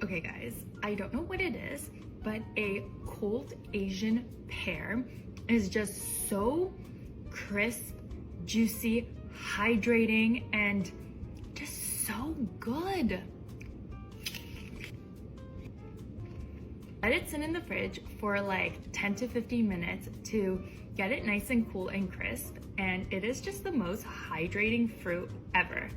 Okay guys, I don't know what it is, but a cold Asian pear is just so crisp, juicy, hydrating, and just so good. Let it sit in the fridge for like 10 to 15 minutes to get it nice and cool and crisp, and it is just the most hydrating fruit ever.